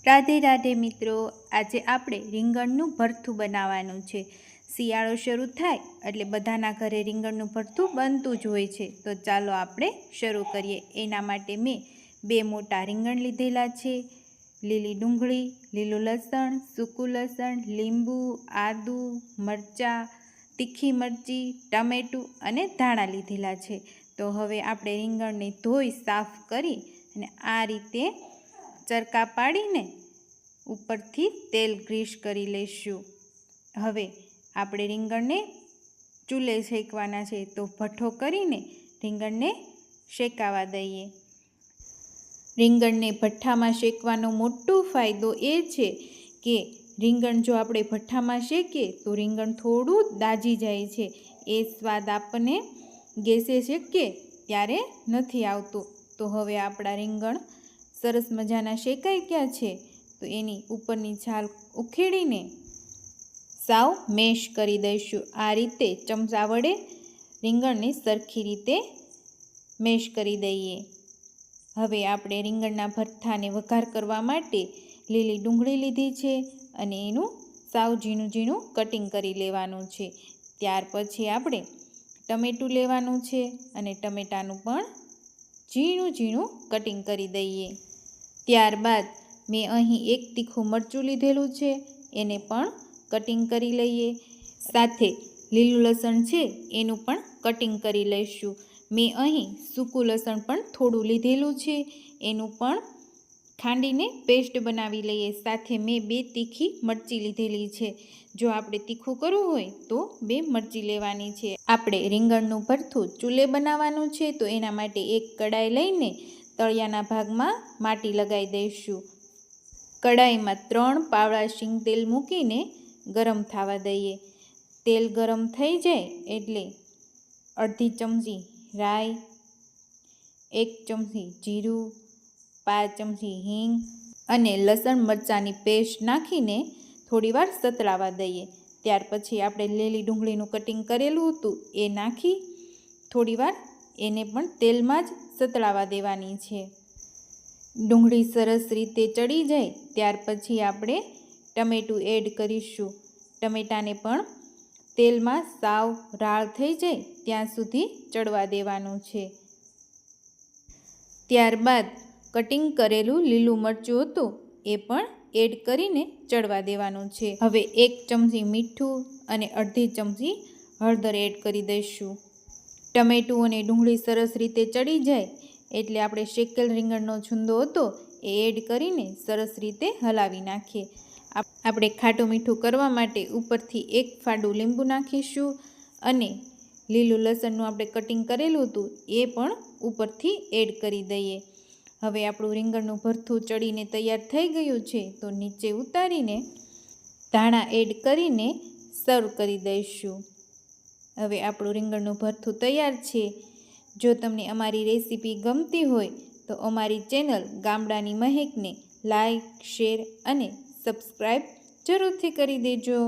રાધે રાધે મિત્રો, આજે આપણે રીંગણનું ભરથું બનાવવાનું છે। શિયાળો શરૂ થાય એટલે બધાના ઘરે રીંગણનું ભરથું બનતું જ હોય છે। તો ચાલો આપણે શરૂ કરીએ। એના માટે મેં 2 મોટા રીંગણ લીધેલા છે, લીલી ડુંગળી, લીલું લસણ, સૂકું લસણ, લીંબુ, આદુ, મરચાં, તીખી મરચી, ટમેટું અને ધાણા લીધેલા છે। તો હવે આપણે રીંગણને ધોઈ સાફ કરી અને આ રીતે ચરકા પાડીને ઉપરથી તેલ ગ્રીસ કરી લઈશું। હવે આપણે રીંગણને ચૂલે શેકવાના છે, તો ભઠ્ઠો કરીને રીંગણને શેકાવા દઈએ। રીંગણને ભઠ્ઠામાં શેકવાનો મોટો ફાયદો એ છે કે રીંગણ જો આપણે ભઠ્ઠામાં શેકીએ તો રીંગણ થોડું દાજી જાય છે। એ સ્વાદ આપણને ગેસે શેકીએ ત્યારે નથી આવતો। તો હવે આપણા રીંગણ સરસ મજાના શેકાઈ ગયા છે, તો એની ઉપરની છાલ ઉખેડીને સાવ મેશ કરી દઈશું। આ રીતે ચમચા વડે રીંગણને સરખી રીતે મેશ કરી દઈએ। હવે આપણે રીંગણના ભરથાને વઘાર કરવા માટે લીલી ડુંગળી લીધી છે અને એનું સાવ ઝીણું ઝીણું કટિંગ કરી લેવાનું છે। ત્યાર પછી આપણે ટમેટું લેવાનું છે અને ટમેટાનું પણ ઝીણું ઝીણું કટિંગ કરી દઈએ। ત્યારબાદ મેં અહીં 1 તીખું મરચું લીધેલું છે, એને પણ કટિંગ કરી લઈએ। સાથે લીલું લસણ છે એનું પણ કટિંગ કરી લઈશું। મેં અહીં સૂકું લસણ પણ થોડું લીધેલું છે, એનું પણ ખાંડીને પેસ્ટ બનાવી લઈએ। સાથે મેં 2 તીખી મરચી લીધેલી છે। જો આપણે તીખું કરવું હોય તો 2 મરચી લેવાની છે। આપણે રીંગણનું ભરથું ચૂલે બનાવવાનું છે, તો એના માટે એક કડાઈ લઈને તળિયાના ભાગમાં માટી લગાવી દઈશું। કડાઈમાં 3 પાવડા શીંગ તેલ મૂકીને ગરમ થવા દઈએ। તેલ ગરમ થઈ જાય એટલે અડધી ચમચી રાઈ, 1 ચમચી જીરું, 5 ચમચી હિંગ અને લસણ મરચાંની પેસ્ટ નાખીને થોડીવાર સતળાવા દઈએ। ત્યાર પછી આપણે લીલી ડુંગળીનું કટિંગ કરેલું હતું એ નાખી થોડીવાર એને પણ તેલમાં જ સતળાવા દેવાની છે। ડુંગળી સરસ રીતે ચડી જાય ત્યાર પછી આપણે ટમેટું એડ કરીશું। ટમેટાને પણ તેલમાં સાવ રાળ થઈ જાય ત્યાં સુધી ચડવા દેવાનું છે। ત્યારબાદ કટિંગ કરેલું લીલું મરચું હતું એ પણ એડ કરીને ચડવા દેવાનું છે। હવે 1 ચમચી મીઠું અને અડધી ચમચી હળદર એડ કરી દઈશું। ટમેટું અને ડુંગળી સરસ રીતે ચડી જાય એટલે આપણે શેકેલ રીંગણનો છૂંદો હતો એ એડ કરીને સરસ રીતે હલાવી નાખીએ। આપણે ખાટું મીઠું કરવા માટે ઉપરથી 1 ફાડું લીંબુ નાખીશું અને લીલું લસણનું આપણે કટિંગ કરેલું હતું એ પણ ઉપરથી એડ કરી દઈએ। હવે આપણું રીંગણનું ભરથું ચડીને તૈયાર થઈ ગયું છે, તો નીચે ઉતારીને ધાણા એડ કરીને સર્વ કરી દઈશું। હવે આપણું રીંગણનું ભરથું તૈયાર છે। જો તમને અમારી રેસીપી ગમતી હોય તો અમારી ચેનલ ગામડાની મહેકને લાઈક, શેર અને સબસ્ક્રાઈબ જરૂરથી કરી દેજો।